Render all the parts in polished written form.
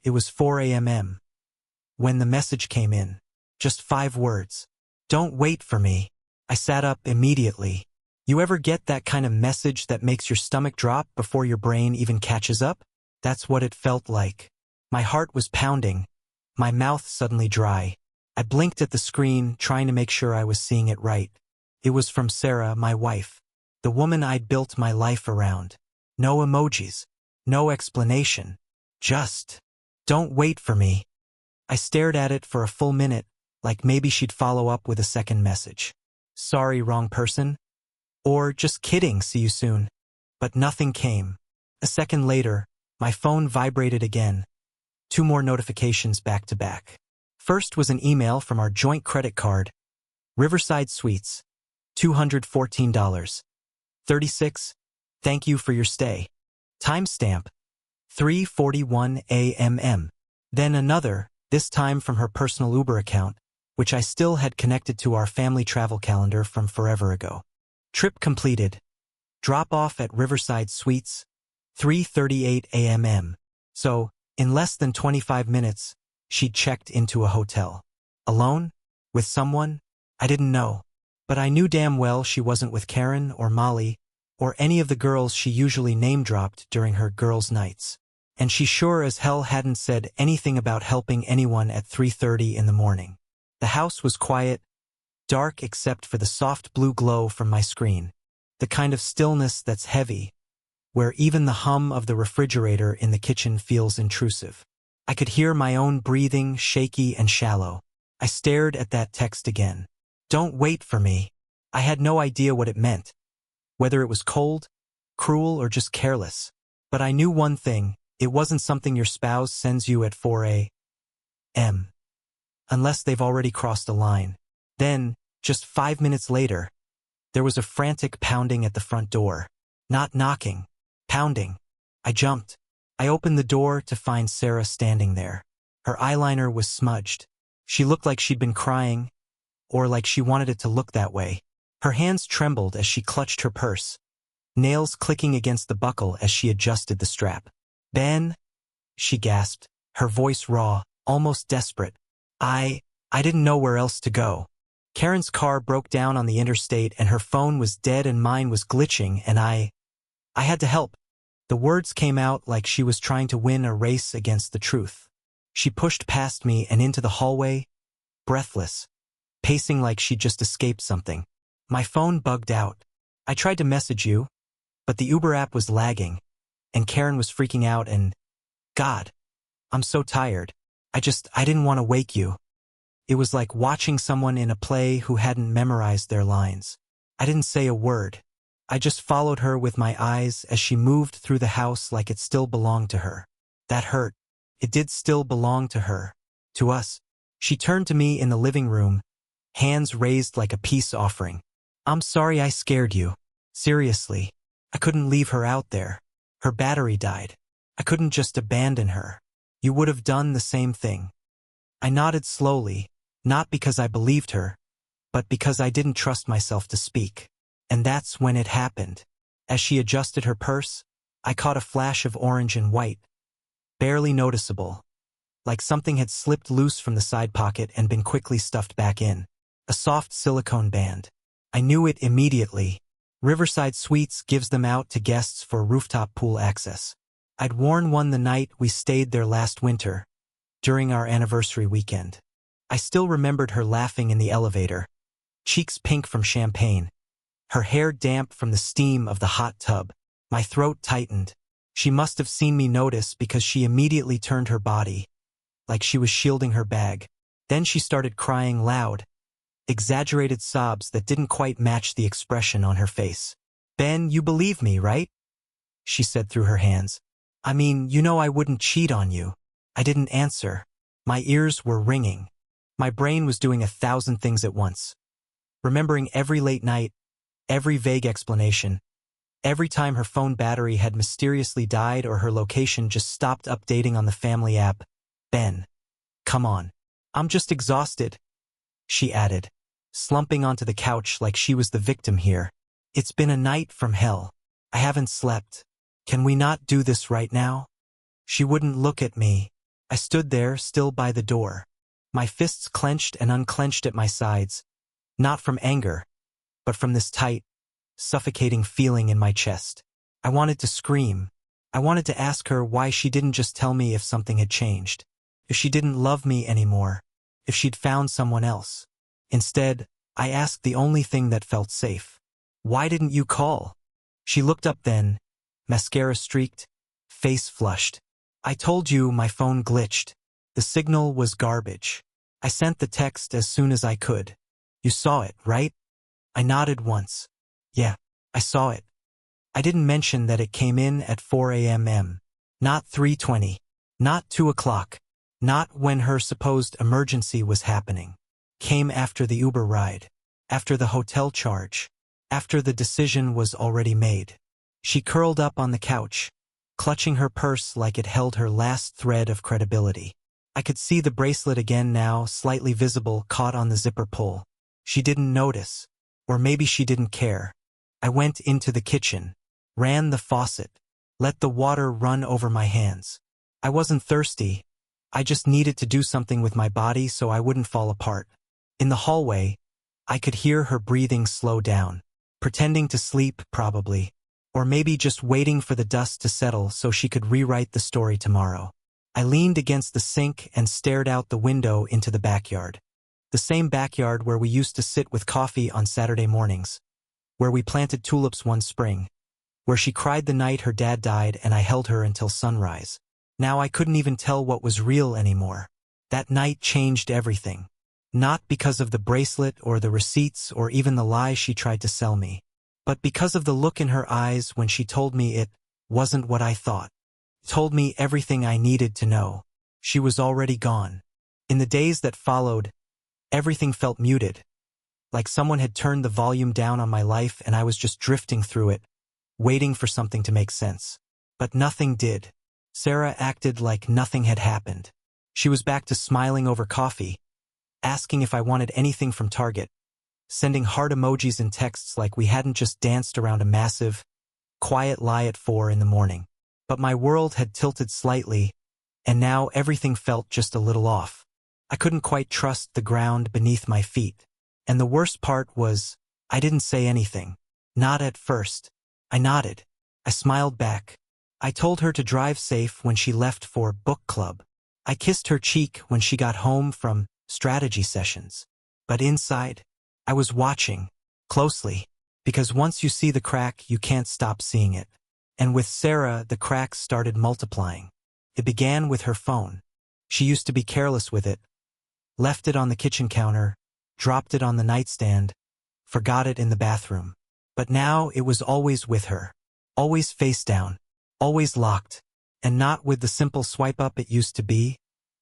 It was 4 a.m. when the message came in. Just 5 words. Don't wait for me. I sat up immediately. You ever get that kind of message that makes your stomach drop before your brain even catches up? That's what it felt like. My heart was pounding, my mouth suddenly dry. I blinked at the screen, trying to make sure I was seeing it right. It was from Sarah, my wife, the woman I'd built my life around. No emojis, no explanation. Just, don't wait for me. I stared at it for a full minute, like maybe she'd follow up with a second message. Sorry, wrong person. Or just kidding, see you soon. But nothing came. A second later, my phone vibrated again. 2 more notifications back to back. First was an email from our joint credit card. Riverside Suites, $214. 36. Thank you for your stay. Timestamp, 3:41 a.m. Then another, this time from her personal Uber account, which I still had connected to our family travel calendar from forever ago. Trip completed. Drop off at Riverside Suites, 3:38 a.m. So, in less than 25 minutes, she'd checked into a hotel. Alone? With someone? I didn't know. But I knew damn well she wasn't with Karen or Molly or any of the girls she usually name-dropped during her girls' nights. And she sure as hell hadn't said anything about helping anyone at 3:30 in the morning. The house was quiet, dark except for the soft blue glow from my screen, the kind of stillness that's heavy, where even the hum of the refrigerator in the kitchen feels intrusive. I could hear my own breathing, shaky and shallow. I stared at that text again. Don't wait for me. I had no idea what it meant, whether it was cold, cruel, or just careless. But I knew one thing, it wasn't something your spouse sends you at 4 a.m. unless they've already crossed a line. Then, just 5 minutes later, there was a frantic pounding at the front door. Not knocking, pounding. I jumped. I opened the door to find Sarah standing there. Her eyeliner was smudged. She looked like she'd been crying, or like she wanted it to look that way. Her hands trembled as she clutched her purse, nails clicking against the buckle as she adjusted the strap. Ben, she gasped, her voice raw, almost desperate. I didn't know where else to go. Karen's car broke down on the interstate and her phone was dead and mine was glitching and I had to help. The words came out like she was trying to win a race against the truth. She pushed past me and into the hallway, breathless, pacing like she'd just escaped something. My phone bugged out. I tried to message you, but the Uber app was lagging, and Karen was freaking out and, God, I'm so tired. I didn't want to wake you. It was like watching someone in a play who hadn't memorized their lines. I didn't say a word. I just followed her with my eyes as she moved through the house like it still belonged to her. That hurt. It did still belong to her. To us. She turned to me in the living room, hands raised like a peace offering. I'm sorry I scared you. Seriously. I couldn't leave her out there. Her battery died. I couldn't just abandon her. You would have done the same thing. I nodded slowly, not because I believed her, but because I didn't trust myself to speak. And that's when it happened. As she adjusted her purse, I caught a flash of orange and white, barely noticeable, like something had slipped loose from the side pocket and been quickly stuffed back in. A soft silicone band. I knew it immediately. Riverside Suites gives them out to guests for rooftop pool access. I'd worn one the night we stayed there last winter, during our anniversary weekend. I still remembered her laughing in the elevator, cheeks pink from champagne, her hair damp from the steam of the hot tub. My throat tightened. She must have seen me notice because she immediately turned her body, like she was shielding her bag. Then she started crying loud, exaggerated sobs that didn't quite match the expression on her face. Ben, you believe me, right? She said through her hands. I mean, you know I wouldn't cheat on you. I didn't answer. My ears were ringing. My brain was doing 1,000 things at once. Remembering every late night, every vague explanation, every time her phone battery had mysteriously died or her location just stopped updating on the family app. Ben, come on. I'm just exhausted, she added, slumping onto the couch like she was the victim here. It's been a night from hell. I haven't slept. Can we not do this right now? She wouldn't look at me. I stood there, still by the door. My fists clenched and unclenched at my sides, not from anger, but from this tight, suffocating feeling in my chest. I wanted to scream. I wanted to ask her why she didn't just tell me if something had changed, if she didn't love me anymore, if she'd found someone else. Instead, I asked the only thing that felt safe. Why didn't you call? She looked up then, mascara streaked, face flushed. I told you my phone glitched. The signal was garbage. I sent the text as soon as I could. You saw it, right? I nodded once. Yeah, I saw it. I didn't mention that it came in at 4 a.m. Not 3:20. Not 2 o'clock. Not when her supposed emergency was happening. Came after the Uber ride. After the hotel charge. After the decision was already made. She curled up on the couch, clutching her purse like it held her last thread of credibility. I could see the bracelet again now, slightly visible, caught on the zipper pull. She didn't notice. Or maybe she didn't care. I went into the kitchen, ran the faucet, let the water run over my hands. I wasn't thirsty. I just needed to do something with my body so I wouldn't fall apart. In the hallway, I could hear her breathing slow down, pretending to sleep, probably. Or maybe just waiting for the dust to settle so she could rewrite the story tomorrow. I leaned against the sink and stared out the window into the backyard. The same backyard where we used to sit with coffee on Saturday mornings. Where we planted tulips one spring. Where she cried the night her dad died and I held her until sunrise. Now I couldn't even tell what was real anymore. That night changed everything. Not because of the bracelet or the receipts or even the lie she tried to sell me. But because of the look in her eyes when she told me it wasn't what I thought. Told me everything I needed to know. She was already gone. In the days that followed, everything felt muted. Like someone had turned the volume down on my life and I was just drifting through it, waiting for something to make sense. But nothing did. Sarah acted like nothing had happened. She was back to smiling over coffee, asking if I wanted anything from Target, sending heart emojis and texts like we hadn't just danced around a massive, quiet lie at 4 a.m. But my world had tilted slightly, and now everything felt just a little off. I couldn't quite trust the ground beneath my feet. And the worst part was, I didn't say anything. Not at first. I nodded. I smiled back. I told her to drive safe when she left for book club. I kissed her cheek when she got home from strategy sessions. But inside, I was watching, closely, because once you see the crack, you can't stop seeing it. And with Sarah, the cracks started multiplying. It began with her phone. She used to be careless with it. Left it on the kitchen counter, dropped it on the nightstand, forgot it in the bathroom. But now it was always with her. Always face down. Always locked. And not with the simple swipe up it used to be,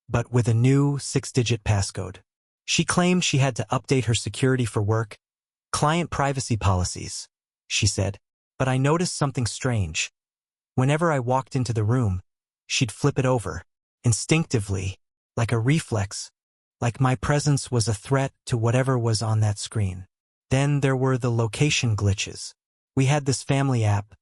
but with a new 6-digit passcode. She claimed she had to update her security for work, client privacy policies, she said. But I noticed something strange. Whenever I walked into the room, she'd flip it over, instinctively, like a reflex, like my presence was a threat to whatever was on that screen. Then there were the location glitches. We had this family app,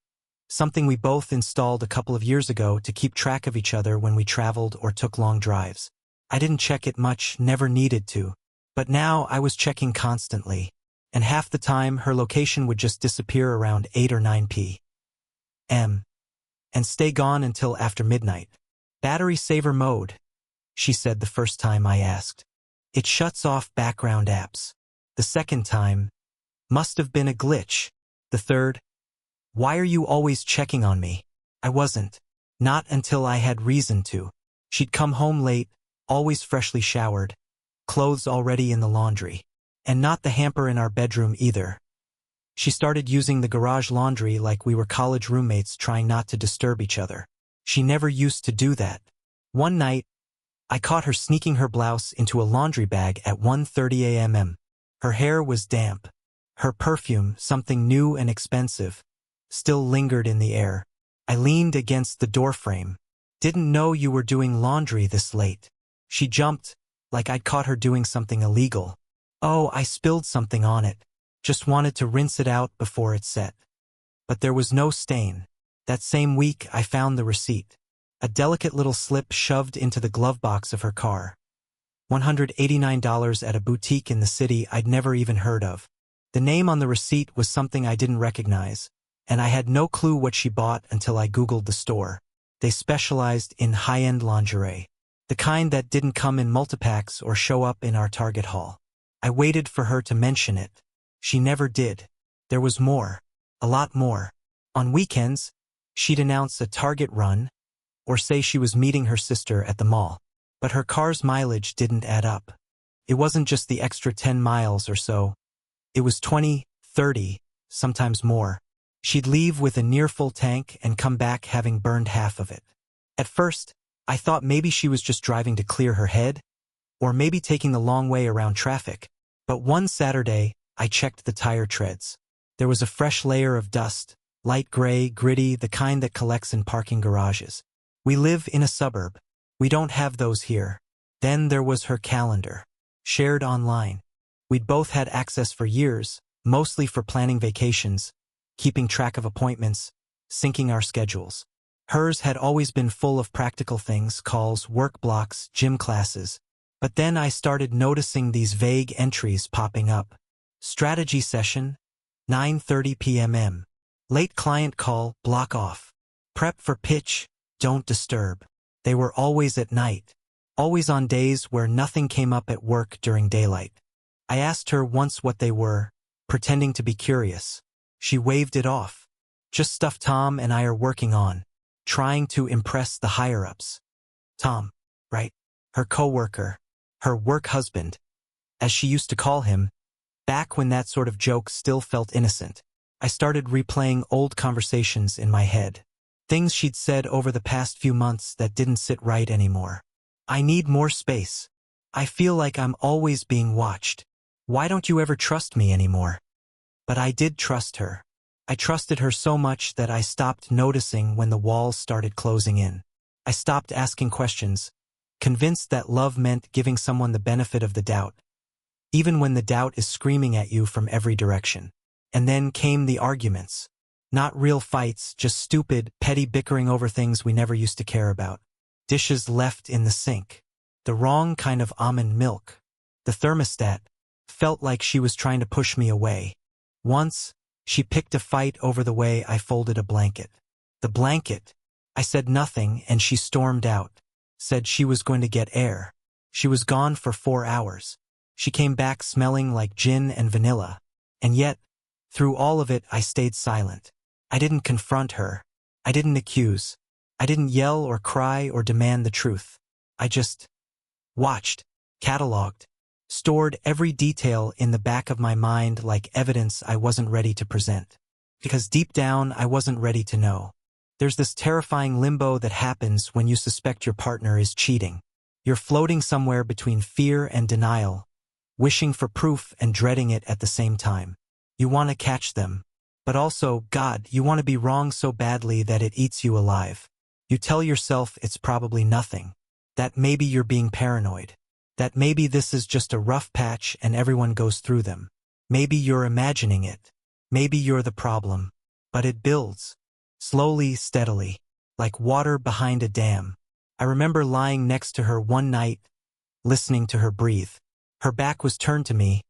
something we both installed a couple of years ago to keep track of each other when we traveled or took long drives. I didn't check it much, never needed to. But now I was checking constantly, and half the time her location would just disappear around 8 or 9 p.m. and stay gone until after midnight. Battery saver mode, she said the first time I asked. It shuts off background apps. The second time, must have been a glitch. The third, why are you always checking on me? I wasn't. Not until I had reason to. She'd come home late, always freshly showered, clothes already in the laundry. And not the hamper in our bedroom either. She started using the garage laundry like we were college roommates trying not to disturb each other. She never used to do that. One night, I caught her sneaking her blouse into a laundry bag at 1:30 a.m. Her hair was damp. Her perfume, something new and expensive, still lingered in the air. I leaned against the doorframe. Didn't know you were doing laundry this late. She jumped, like I'd caught her doing something illegal. Oh, I spilled something on it. Just wanted to rinse it out before it set. But there was no stain. That same week I found the receipt. A delicate little slip shoved into the glove box of her car. $189 at a boutique in the city I'd never even heard of. The name on the receipt was something I didn't recognize, and I had no clue what she bought until I Googled the store. They specialized in high-end lingerie, the kind that didn't come in multipacks or show up in our Target haul. I waited for her to mention it. She never did. There was more. A lot more. On weekends, she'd announce a Target run, or say she was meeting her sister at the mall. But her car's mileage didn't add up. It wasn't just the extra 10 miles or so. It was 20, 30, sometimes more. She'd leave with a near-full tank and come back having burned half of it. At first, I thought maybe she was just driving to clear her head, or maybe taking the long way around traffic. But one Saturday, I checked the tire treads. There was a fresh layer of dust, light gray, gritty, the kind that collects in parking garages. We live in a suburb. We don't have those here. Then there was her calendar, shared online. We'd both had access for years, mostly for planning vacations, keeping track of appointments, syncing our schedules. Hers had always been full of practical things, calls, work blocks, gym classes. But then I started noticing these vague entries popping up. Strategy session, 9:30 p.m. Late client call, block off. Prep for pitch, don't disturb. They were always at night, always on days where nothing came up at work during daylight. I asked her once what they were, pretending to be curious. She waved it off. Just stuff Tom and I are working on, trying to impress the higher-ups. Tom, right? Her coworker, her work husband, as she used to call him, back when that sort of joke still felt innocent. I started replaying old conversations in my head. Things she'd said over the past few months that didn't sit right anymore. I need more space. I feel like I'm always being watched. Why don't you ever trust me anymore? But I did trust her. I trusted her so much that I stopped noticing when the walls started closing in. I stopped asking questions, convinced that love meant giving someone the benefit of the doubt, even when the doubt is screaming at you from every direction. And then came the arguments. Not real fights, just stupid, petty bickering over things we never used to care about. Dishes left in the sink. The wrong kind of almond milk. The thermostat felt like she was trying to push me away. Once, she picked a fight over the way I folded a blanket. The blanket. I said nothing and she stormed out. Said she was going to get air. She was gone for 4 hours. She came back smelling like gin and vanilla. And yet, through all of it, I stayed silent. I didn't confront her. I didn't accuse. I didn't yell or cry or demand the truth. I just watched, cataloged, stored every detail in the back of my mind like evidence I wasn't ready to present. Because deep down, I wasn't ready to know. There's this terrifying limbo that happens when you suspect your partner is cheating. You're floating somewhere between fear and denial, wishing for proof and dreading it at the same time. You want to catch them. But also, God, you want to be wrong so badly that it eats you alive. You tell yourself it's probably nothing. That maybe you're being paranoid. That maybe this is just a rough patch and everyone goes through them. Maybe you're imagining it. Maybe you're the problem. But it builds. Slowly, steadily. Like water behind a dam. I remember lying next to her one night, listening to her breathe. Her back was turned to me,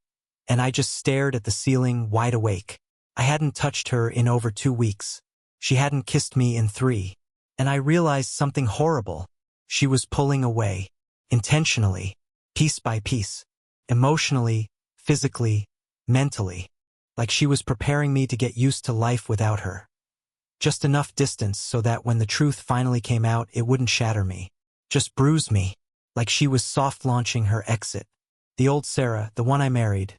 and I just stared at the ceiling, wide awake. I hadn't touched her in over 2 weeks. She hadn't kissed me in 3. And I realized something horrible. She was pulling away. Intentionally. Piece by piece. Emotionally, physically, mentally. Like she was preparing me to get used to life without her. Just enough distance so that when the truth finally came out, it wouldn't shatter me. Just bruise me. Like she was soft-launching her exit. The old Sarah, the one I married.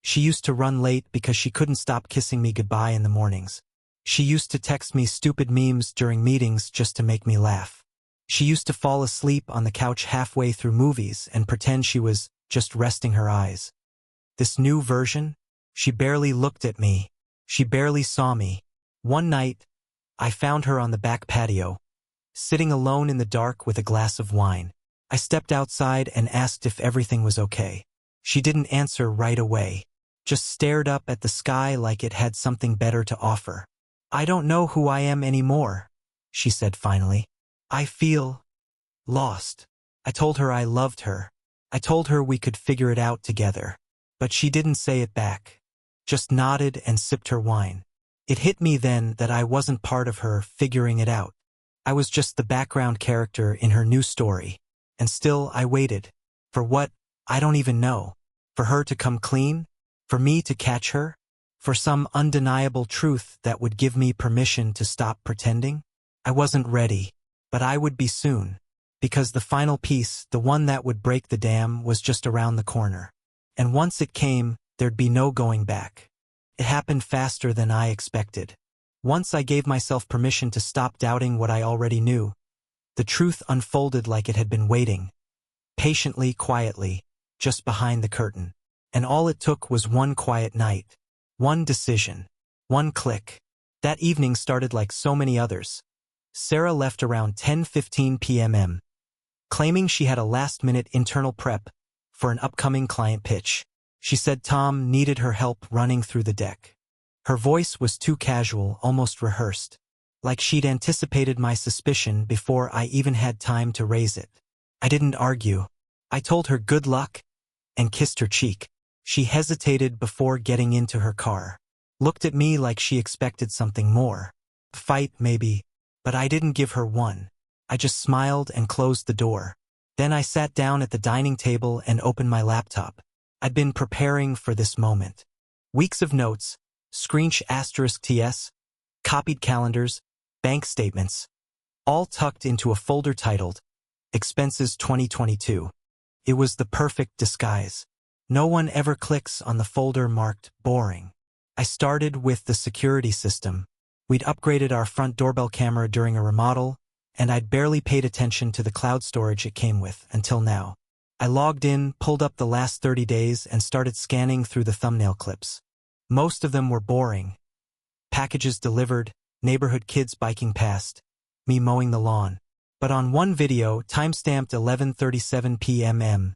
She used to run late because she couldn't stop kissing me goodbye in the mornings. She used to text me stupid memes during meetings just to make me laugh. She used to fall asleep on the couch halfway through movies and pretend she was just resting her eyes. This new version? She barely looked at me. She barely saw me. One night, I found her on the back patio, sitting alone in the dark with a glass of wine. I stepped outside and asked if everything was okay. She didn't answer right away, just stared up at the sky like it had something better to offer. "I don't know who I am anymore," she said finally. I feel lost. I told her I loved her. I told her we could figure it out together. But she didn't say it back. Just nodded and sipped her wine. It hit me then that I wasn't part of her figuring it out. I was just the background character in her new story. And still I waited. For what? I don't even know. For her to come clean? For me to catch her? For some undeniable truth that would give me permission to stop pretending? I wasn't ready, but I would be soon. Because the final piece, the one that would break the dam, was just around the corner. And once it came, there'd be no going back. It happened faster than I expected. Once I gave myself permission to stop doubting what I already knew, the truth unfolded like it had been waiting. Patiently, quietly, just behind the curtain. And all it took was one quiet night. One decision. One click. That evening started like so many others. Sarah left around 10:15 p.m. claiming she had a last-minute internal prep for an upcoming client pitch. She said Tom needed her help running through the deck. Her voice was too casual, almost rehearsed, like she'd anticipated my suspicion before I even had time to raise it. I didn't argue. I told her good luck and kissed her cheek. She hesitated before getting into her car. Looked at me like she expected something more. A fight, maybe, but I didn't give her one. I just smiled and closed the door. Then I sat down at the dining table and opened my laptop. I'd been preparing for this moment. Weeks of notes, *TS, copied calendars, bank statements, all tucked into a folder titled Expenses 2022. It was the perfect disguise. No one ever clicks on the folder marked boring. I started with the security system. We'd upgraded our front doorbell camera during a remodel, and I'd barely paid attention to the cloud storage it came with until now. I logged in, pulled up the last 30 days, and started scanning through the thumbnail clips. Most of them were boring. Packages delivered, neighborhood kids biking past, me mowing the lawn. But on one video, timestamped 11:37 p.m.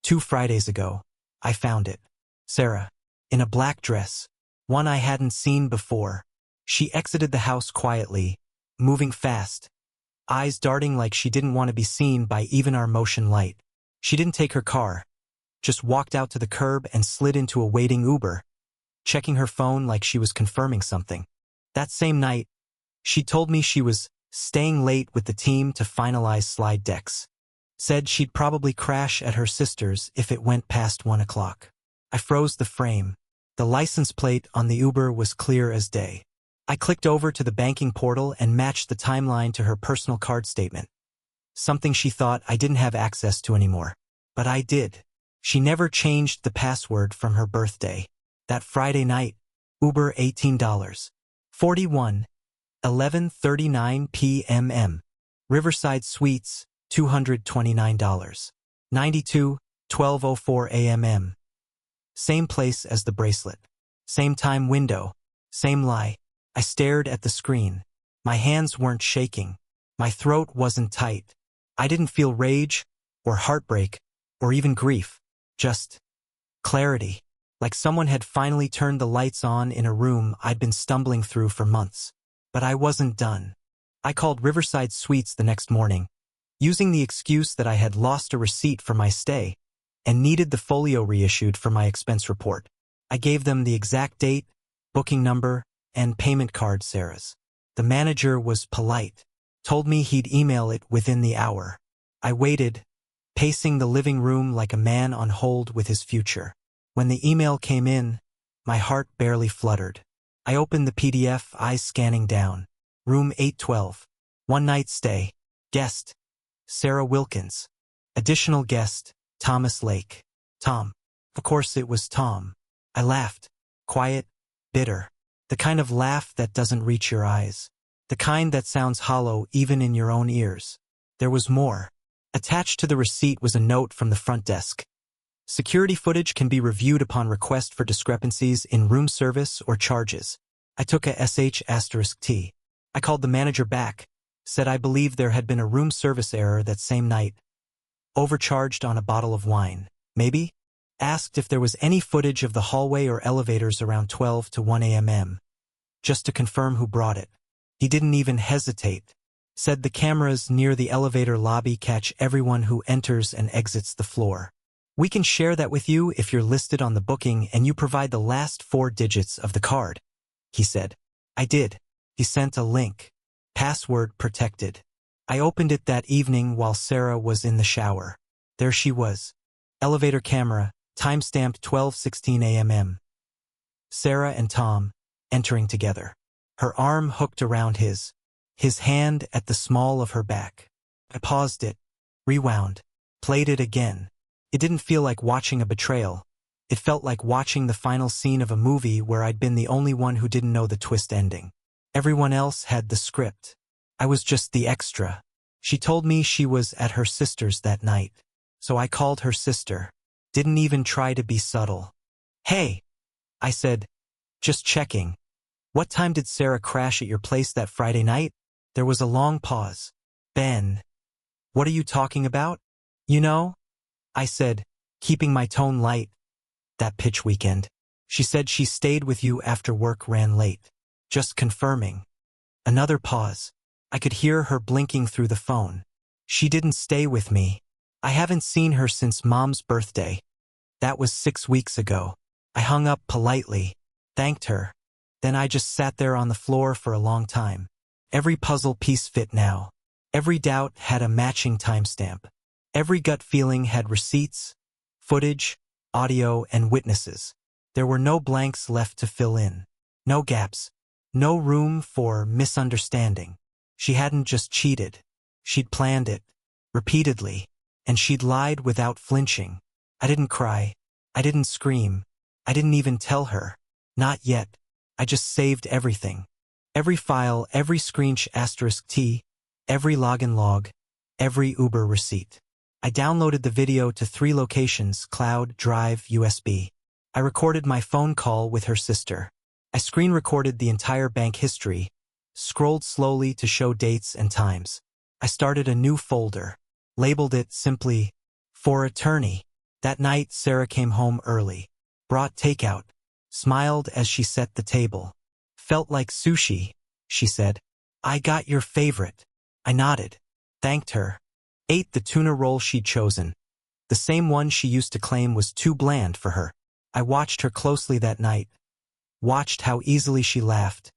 2 Fridays ago, I found it. Sarah, in a black dress, one I hadn't seen before. She exited the house quietly, moving fast, eyes darting like she didn't want to be seen by even our motion light. She didn't take her car, just walked out to the curb and slid into a waiting Uber, checking her phone like she was confirming something. That same night, she told me she was staying late with the team to finalize slide decks. Said she'd probably crash at her sister's if it went past 1 o'clock. I froze the frame. The license plate on the Uber was clear as day. I clicked over to the banking portal and matched the timeline to her personal card statement. Something she thought I didn't have access to anymore. But I did. She never changed the password from her birthday. That Friday night, Uber $18. 41. 11:39 p.m. Riverside Suites, $229. 92, 12:04 a.m. Same place as the bracelet. Same time window. Same lie. I stared at the screen. My hands weren't shaking. My throat wasn't tight. I didn't feel rage, or heartbreak, or even grief. Just clarity. Like someone had finally turned the lights on in a room I'd been stumbling through for months. But I wasn't done. I called Riverside Suites the next morning, using the excuse that I had lost a receipt for my stay and needed the folio reissued for my expense report. I gave them the exact date, booking number, and payment card Sarah's. The manager was polite, told me he'd email it within the hour. I waited, pacing the living room like a man on hold with his future. When the email came in, my heart barely fluttered. I opened the PDF, eyes scanning down. Room 812. One night stay. Guest, Sarah Wilkins. Additional guest, Thomas Lake. Tom. Of course it was Tom. I laughed. Quiet, bitter. The kind of laugh that doesn't reach your eyes. The kind that sounds hollow even in your own ears. There was more. Attached to the receipt was a note from the front desk. Security footage can be reviewed upon request for discrepancies in room service or charges. I took a **T. I called the manager back, said I believed there had been a room service error that same night. Overcharged on a bottle of wine, maybe? Asked if there was any footage of the hallway or elevators around 12 to 1 a.m. Just to confirm who brought it. He didn't even hesitate. Said the cameras near the elevator lobby catch everyone who enters and exits the floor. We can share that with you if you're listed on the booking and you provide the last 4 digits of the card, he said. I did. He sent a link. Password protected. I opened it that evening while Sarah was in the shower. There she was. Elevator camera, timestamped 12:16 a.m. Sarah and Tom, entering together. Her arm hooked around his hand at the small of her back. I paused it, rewound, played it again. It didn't feel like watching a betrayal. It felt like watching the final scene of a movie where I'd been the only one who didn't know the twist ending. Everyone else had the script. I was just the extra. She told me she was at her sister's that night. So I called her sister. Didn't even try to be subtle. Hey, I said, just checking. What time did Sarah crash at your place that Friday night? There was a long pause. Ben. What are you talking about? You know? I said, keeping my tone light. That pitch weekend. She said she stayed with you after work ran late. Just confirming. Another pause. I could hear her blinking through the phone. She didn't stay with me. I haven't seen her since Mom's birthday. That was 6 weeks ago. I hung up politely, thanked her. Then I just sat there on the floor for a long time. Every puzzle piece fit now. Every doubt had a matching timestamp. Every gut feeling had receipts, footage, audio, and witnesses. There were no blanks left to fill in. No gaps. No room for misunderstanding. She hadn't just cheated. She'd planned it. Repeatedly. And she'd lied without flinching. I didn't cry. I didn't scream. I didn't even tell her. Not yet. I just saved everything. Every file, every screenshot *T, every login log, every Uber receipt. I downloaded the video to 3 locations: cloud, drive, USB. I recorded my phone call with her sister. I screen recorded the entire bank history, scrolled slowly to show dates and times. I started a new folder, labeled it simply, For Attorney. That night, Sarah came home early, brought takeout, smiled as she set the table. Felt like sushi, she said. I got your favorite. I nodded, thanked her, ate the tuna roll she'd chosen, the same one she used to claim was too bland for her. I watched her closely that night, watched how easily she laughed,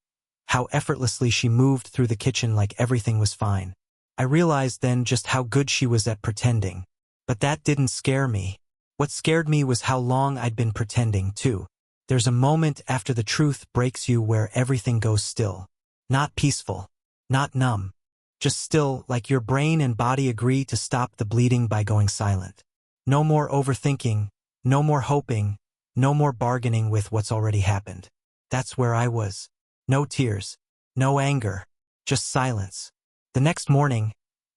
how effortlessly she moved through the kitchen like everything was fine. I realized then just how good she was at pretending. But that didn't scare me. What scared me was how long I'd been pretending, too. There's a moment after the truth breaks you where everything goes still. Not peaceful. Not numb. Just still, like your brain and body agree to stop the bleeding by going silent. No more overthinking. No more hoping. No more bargaining with what's already happened. That's where I was. No tears. No anger. Just silence. The next morning,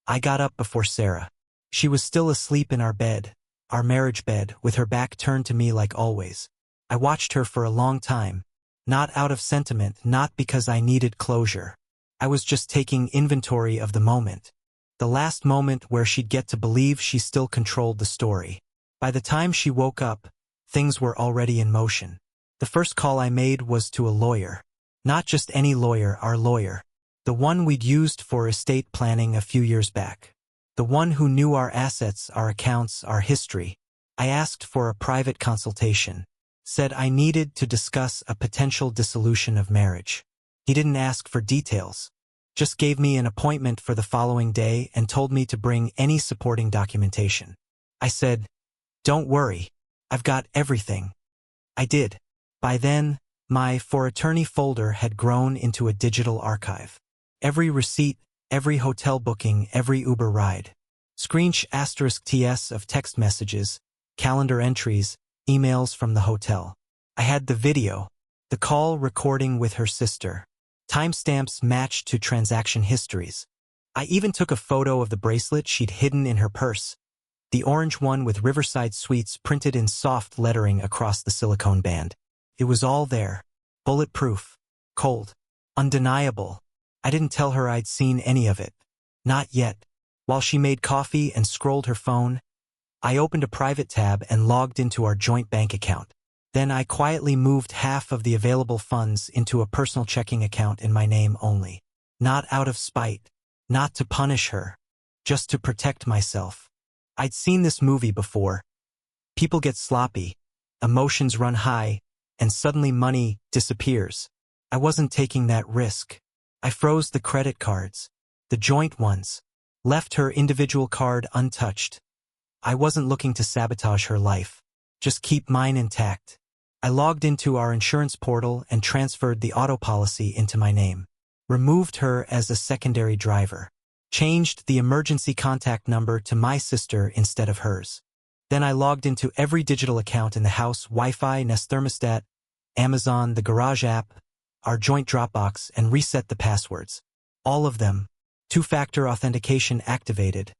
I got up before Sarah. She was still asleep in our bed, our marriage bed, with her back turned to me like always. I watched her for a long time, not out of sentiment, not because I needed closure. I was just taking inventory of the moment. The last moment where she'd get to believe she still controlled the story. By the time she woke up, things were already in motion. The first call I made was to a lawyer. Not just any lawyer, our lawyer. The one we'd used for estate planning a few years back. The one who knew our assets, our accounts, our history. I asked for a private consultation. Said I needed to discuss a potential dissolution of marriage. He didn't ask for details. Just gave me an appointment for the following day and told me to bring any supporting documentation. I said, "Don't worry. I've got everything." I did. By then, my For Attorney folder had grown into a digital archive. Every receipt, every hotel booking, every Uber ride. Screenshot *TS of text messages, calendar entries, emails from the hotel. I had the video, the call recording with her sister. Timestamps matched to transaction histories. I even took a photo of the bracelet she'd hidden in her purse. The orange one with Riverside Suites printed in soft lettering across the silicone band. It was all there. Bulletproof. Cold. Undeniable. I didn't tell her I'd seen any of it. Not yet. While she made coffee and scrolled her phone, I opened a private tab and logged into our joint bank account. Then I quietly moved half of the available funds into a personal checking account in my name only. Not out of spite. Not to punish her, just to protect myself. I'd seen this movie before. People get sloppy, emotions run high, and suddenly money disappears. I wasn't taking that risk. I froze the credit cards, the joint ones, left her individual card untouched. I wasn't looking to sabotage her life, just keep mine intact. I logged into our insurance portal and transferred the auto policy into my name, removed her as a secondary driver, changed the emergency contact number to my sister instead of hers. Then I logged into every digital account in the house: Wi-Fi, Nest thermostat, Amazon, the garage app, our joint Dropbox, and reset the passwords. All of them. Two-factor authentication activated.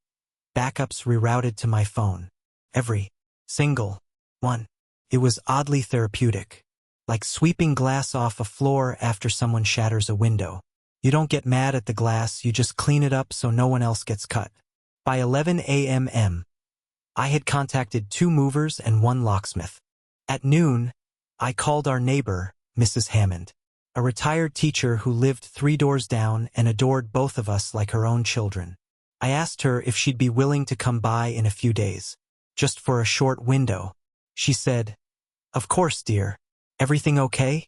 Backups rerouted to my phone. Every single one. It was oddly therapeutic. Like sweeping glass off a floor after someone shatters a window. You don't get mad at the glass, you just clean it up so no one else gets cut. By 11 a.m., I had contacted 2 movers and 1 locksmith. At noon, I called our neighbor, Mrs. Hammond, a retired teacher who lived 3 doors down and adored both of us like her own children. I asked her if she'd be willing to come by in a few days, just for a short window. She said, "Of course, dear. Everything okay?"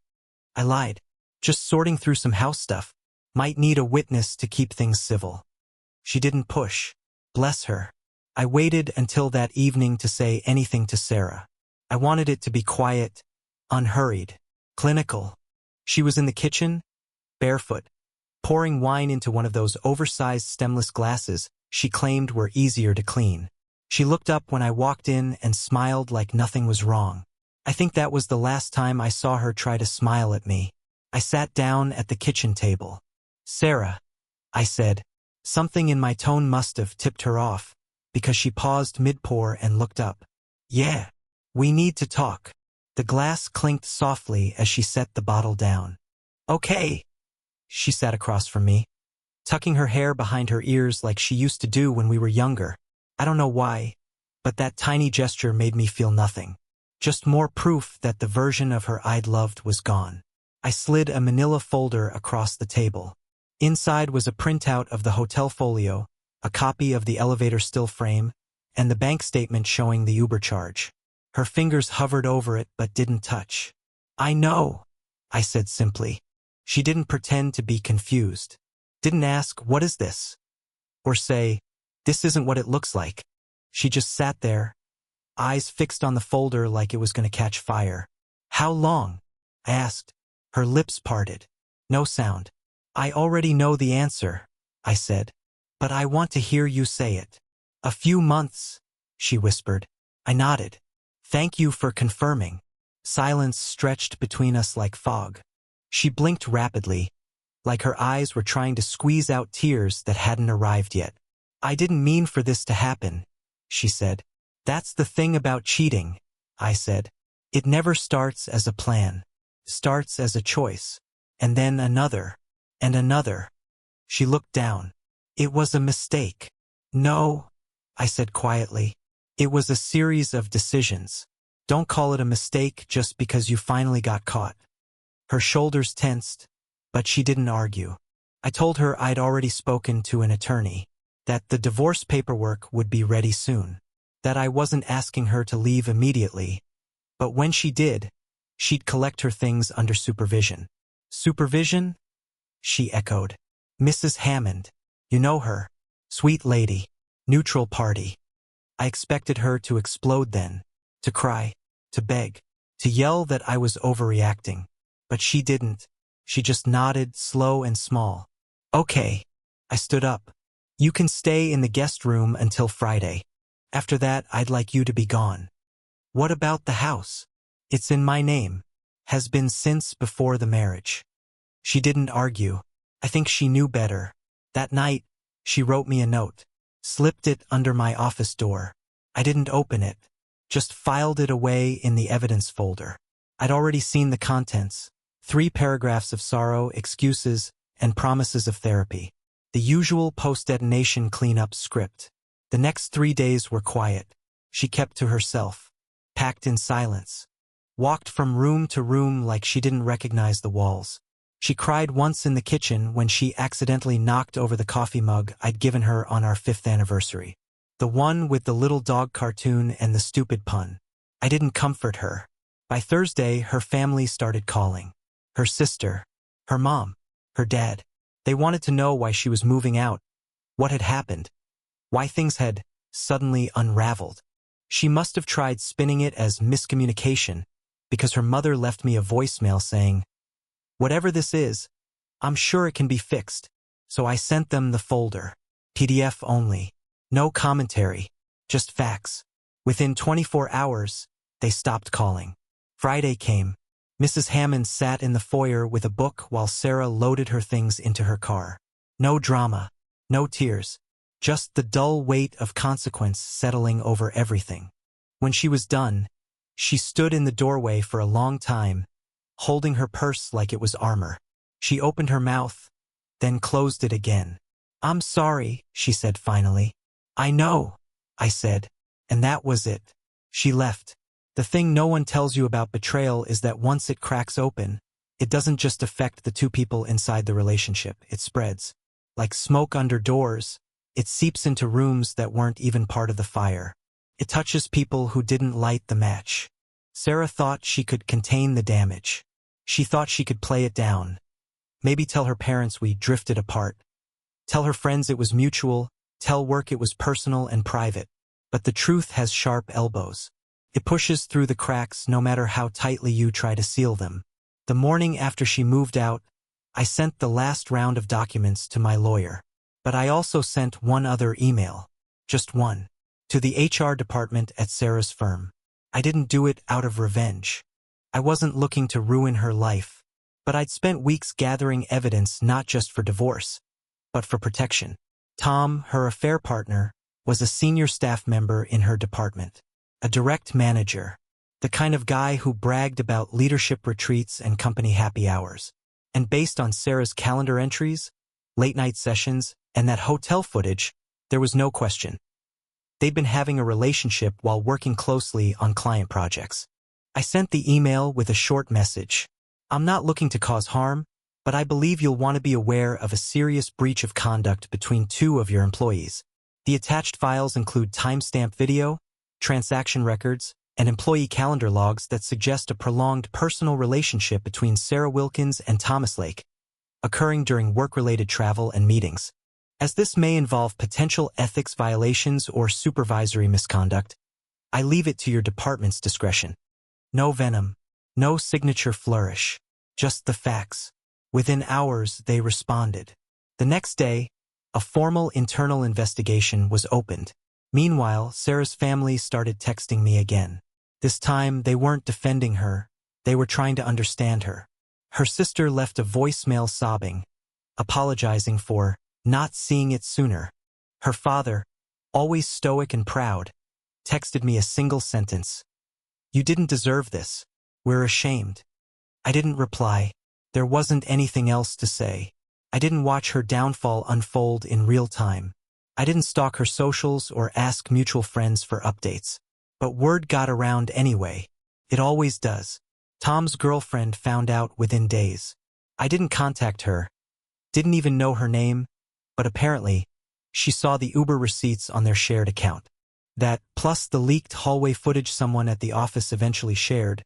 I lied. "Just sorting through some house stuff. Might need a witness to keep things civil." She didn't push. Bless her. I waited until that evening to say anything to Sarah. I wanted it to be quiet, unhurried, clinical. She was in the kitchen, barefoot, pouring wine into one of those oversized stemless glasses she claimed were easier to clean. She looked up when I walked in and smiled like nothing was wrong. I think that was the last time I saw her try to smile at me. I sat down at the kitchen table. "Sarah," I said. Something in my tone must have tipped her off, because she paused mid-pour and looked up. "Yeah, we need to talk." The glass clinked softly as she set the bottle down. "Okay." She sat across from me, tucking her hair behind her ears like she used to do when we were younger. I don't know why, but that tiny gesture made me feel nothing. Just more proof that the version of her I'd loved was gone. I slid a manila folder across the table. Inside was a printout of the hotel folio, a copy of the elevator still frame, and the bank statement showing the Uber charge. Her fingers hovered over it but didn't touch. "I know," I said simply. She didn't pretend to be confused. Didn't ask, "What is this?" Or say, "This isn't what it looks like." She just sat there, eyes fixed on the folder like it was going to catch fire. "How long?" I asked. Her lips parted. No sound. "I already know the answer," I said. "But I want to hear you say it." "A few months," she whispered. I nodded. "Thank you for confirming." Silence stretched between us like fog. She blinked rapidly, like her eyes were trying to squeeze out tears that hadn't arrived yet. "I didn't mean for this to happen," she said. "That's the thing about cheating," I said. "It never starts as a plan. Starts as a choice. And then another. And another." She looked down. "It was a mistake." "No," I said quietly. "It was a series of decisions. Don't call it a mistake just because you finally got caught." Her shoulders tensed, but she didn't argue. I told her I'd already spoken to an attorney, that the divorce paperwork would be ready soon, that I wasn't asking her to leave immediately, but when she did, she'd collect her things under supervision. "Supervision?" she echoed. "Mrs. Hammond. You know her. Sweet lady. Neutral party." I expected her to explode then, to cry, to beg, to yell that I was overreacting. But she didn't. She just nodded, slow and small. "Okay." I stood up. "You can stay in the guest room until Friday. After that, I'd like you to be gone." "What about the house?" "It's in my name. Has been since before the marriage." She didn't argue. I think she knew better. That night, she wrote me a note. Slipped it under my office door. I didn't open it. Just filed it away in the evidence folder. I'd already seen the contents. 3 paragraphs of sorrow, excuses, and promises of therapy. The usual post-detonation cleanup script. The next 3 days were quiet. She kept to herself. Packed in silence. Walked from room to room like she didn't recognize the walls. She cried once in the kitchen when she accidentally knocked over the coffee mug I'd given her on our 5th anniversary. The one with the little dog cartoon and the stupid pun. I didn't comfort her. By Thursday, her family started calling. Her sister, her mom, her dad. They wanted to know why she was moving out, what had happened, why things had suddenly unraveled. She must have tried spinning it as miscommunication because her mother left me a voicemail saying, "Whatever this is, I'm sure it can be fixed." So I sent them the folder. PDF only. No commentary. Just facts. Within 24 hours, they stopped calling. Friday came. Mrs. Hammond sat in the foyer with a book while Sarah loaded her things into her car. No drama. No tears. Just the dull weight of consequence settling over everything. When she was done, she stood in the doorway for a long time, holding her purse like it was armor. She opened her mouth, then closed it again. "I'm sorry," she said finally. "I know," I said, and that was it. She left. The thing no one tells you about betrayal is that once it cracks open, it doesn't just affect the two people inside the relationship, it spreads. Like smoke under doors, it seeps into rooms that weren't even part of the fire. It touches people who didn't light the match. Sarah thought she could contain the damage. She thought she could play it down. Maybe tell her parents we drifted apart. Tell her friends it was mutual. Tell work it was personal and private. But the truth has sharp elbows. It pushes through the cracks no matter how tightly you try to seal them. The morning after she moved out, I sent the last round of documents to my lawyer. But I also sent one other email. Just one. To the HR department at Sarah's firm. I didn't do it out of revenge. I wasn't looking to ruin her life. But I'd spent weeks gathering evidence not just for divorce, but for protection. Tom, her affair partner, was a senior staff member in her department. A direct manager. The kind of guy who bragged about leadership retreats and company happy hours. And based on Sarah's calendar entries, late-night sessions, and that hotel footage, there was no question. They'd been having a relationship while working closely on client projects. I sent the email with a short message. "I'm not looking to cause harm, but I believe you'll want to be aware of a serious breach of conduct between two of your employees. The attached files include timestamp video, transaction records, and employee calendar logs that suggest a prolonged personal relationship between Sarah Wilkins and Thomas Lake, occurring during work-related travel and meetings. As this may involve potential ethics violations or supervisory misconduct, I leave it to your department's discretion." No venom, no signature flourish, just the facts. Within hours, they responded. The next day, a formal internal investigation was opened. Meanwhile, Sarah's family started texting me again. This time, they weren't defending her. They were trying to understand her. Her sister left a voicemail sobbing, apologizing for not seeing it sooner. Her father, always stoic and proud, texted me a single sentence. "You didn't deserve this. We're ashamed." I didn't reply. There wasn't anything else to say. I didn't watch her downfall unfold in real time. I didn't stalk her socials or ask mutual friends for updates. But word got around anyway. It always does. Tom's girlfriend found out within days. I didn't contact her. Didn't even know her name. But apparently, she saw the Uber receipts on their shared account. That, plus the leaked hallway footage someone at the office eventually shared,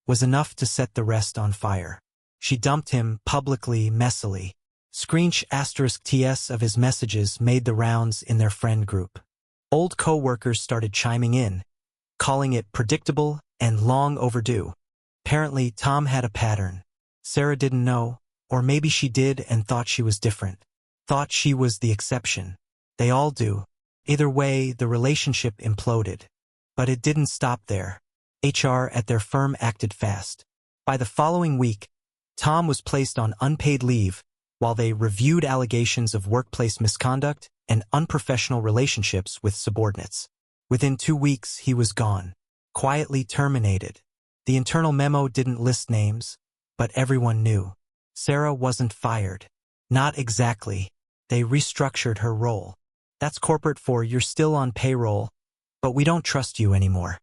was enough to set the rest on fire. She dumped him publicly, messily. *TS of his messages made the rounds in their friend group. Old co-workers started chiming in, calling it predictable and long overdue. Apparently, Tom had a pattern. Sarah didn't know, or maybe she did and thought she was different. Thought she was the exception. They all do. Either way, the relationship imploded. But it didn't stop there. HR at their firm acted fast. By the following week, Tom was placed on unpaid leave while they reviewed allegations of workplace misconduct and unprofessional relationships with subordinates. Within 2 weeks, he was gone. Quietly terminated. The internal memo didn't list names, but everyone knew. Sarah wasn't fired. Not exactly. They restructured her role. That's corporate for "you're still on payroll, but we don't trust you anymore."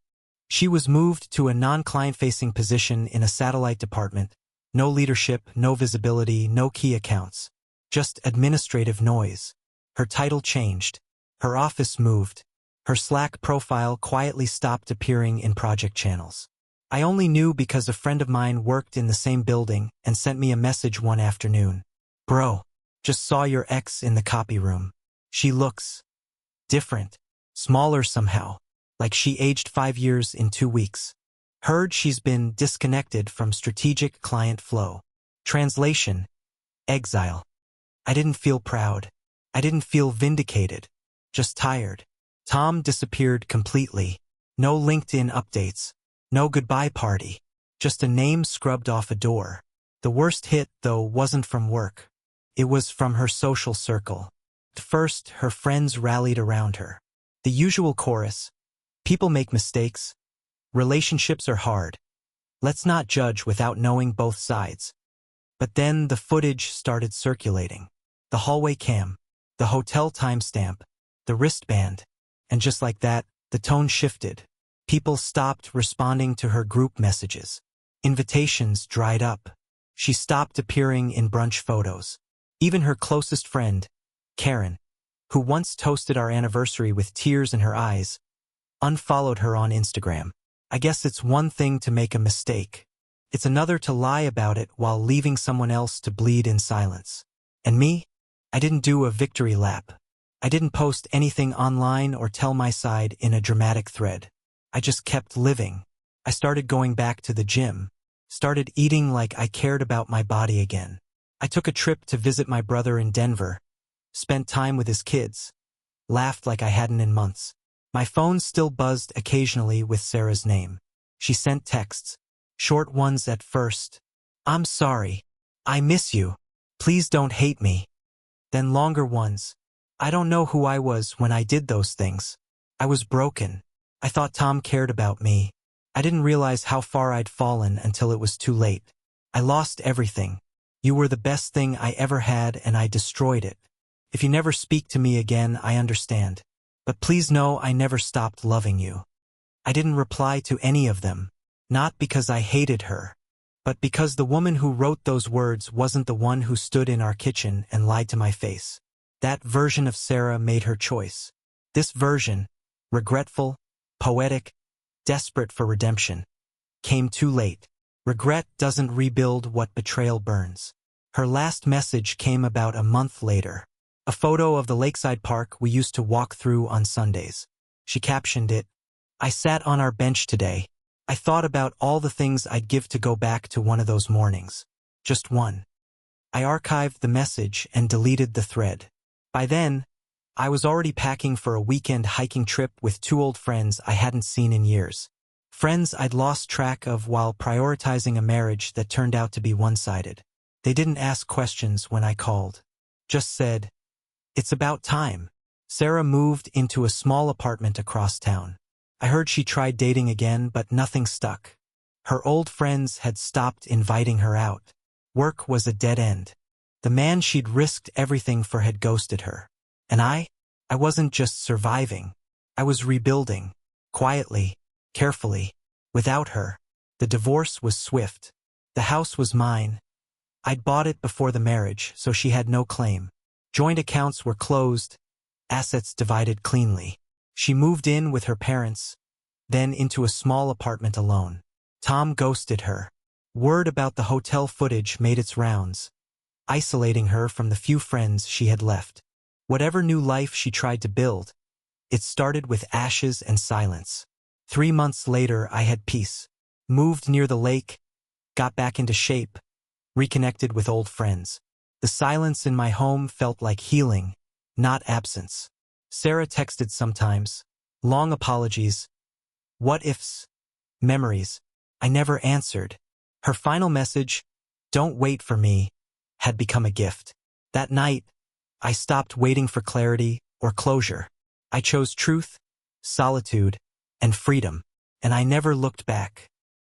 She was moved to a non-client-facing position in a satellite department, No leadership, no visibility, no key accounts. Just administrative noise. Her title changed. Her office moved. Her Slack profile quietly stopped appearing in project channels. I only knew because a friend of mine worked in the same building and sent me a message one afternoon. Bro, just saw your ex in the copy room. She looks different, smaller somehow, like she aged 5 years in 2 weeks. Heard she's been disconnected from strategic client flow. Translation: exile. I didn't feel proud. I didn't feel vindicated. Just tired. Tom disappeared completely. No LinkedIn updates. No goodbye party. Just a name scrubbed off a door. The worst hit, though, wasn't from work. It was from her social circle. At first, her friends rallied around her. The usual chorus: people make mistakes. Relationships are hard. Let's not judge without knowing both sides. But then the footage started circulating. The hallway cam, the hotel timestamp, the wristband, and just like that, the tone shifted. People stopped responding to her group messages. Invitations dried up. She stopped appearing in brunch photos. Even her closest friend, Karen, who once toasted our anniversary with tears in her eyes, unfollowed her on Instagram. I guess it's one thing to make a mistake. It's another to lie about it while leaving someone else to bleed in silence. And me? I didn't do a victory lap. I didn't post anything online or tell my side in a dramatic thread. I just kept living. I started going back to the gym. Started eating like I cared about my body again. I took a trip to visit my brother in Denver. Spent time with his kids. Laughed like I hadn't in months. My phone still buzzed occasionally with Sarah's name. She sent texts. Short ones at first. I'm sorry. I miss you. Please don't hate me. Then longer ones. I don't know who I was when I did those things. I was broken. I thought Tom cared about me. I didn't realize how far I'd fallen until it was too late. I lost everything. You were the best thing I ever had and I destroyed it. If you never speak to me again, I understand. But please know I never stopped loving you. I didn't reply to any of them. Not because I hated her, but because the woman who wrote those words wasn't the one who stood in our kitchen and lied to my face. That version of Sarah made her choice. This version, regretful, poetic, desperate for redemption, came too late. Regret doesn't rebuild what betrayal burns. Her last message came about a month later. A photo of the lakeside park we used to walk through on Sundays. She captioned it, "I sat on our bench today. I thought about all the things I'd give to go back to one of those mornings. Just one." I archived the message and deleted the thread. By then, I was already packing for a weekend hiking trip with 2 old friends I hadn't seen in years. Friends I'd lost track of while prioritizing a marriage that turned out to be one-sided. They didn't ask questions when I called. Just said, "It's about time." Sarah moved into a small apartment across town. I heard she tried dating again, but nothing stuck. Her old friends had stopped inviting her out. Work was a dead end. The man she'd risked everything for had ghosted her. And I wasn't just surviving. I was rebuilding. Quietly, carefully, without her. The divorce was swift. The house was mine. I'd bought it before the marriage, so she had no claim. Joint accounts were closed, assets divided cleanly. She moved in with her parents, then into a small apartment alone. Tom ghosted her. Word about the hotel footage made its rounds, isolating her from the few friends she had left. Whatever new life she tried to build, it started with ashes and silence. 3 months later, I had peace. Moved near the lake, got back into shape, reconnected with old friends. The silence in my home felt like healing, not absence. Sarah texted sometimes. Long apologies. What ifs? Memories. I never answered. Her final message, "Don't wait for me," had become a gift. That night, I stopped waiting for clarity or closure. I chose truth, solitude, and freedom, and I never looked back.